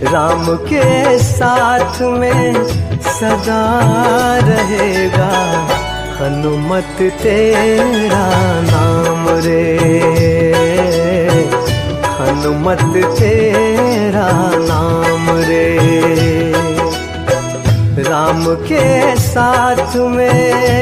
राम के साथ में सदा रहेगा, हनुमत तेरा नाम रे, हनुमत तेरा नाम रे। राम के साथ में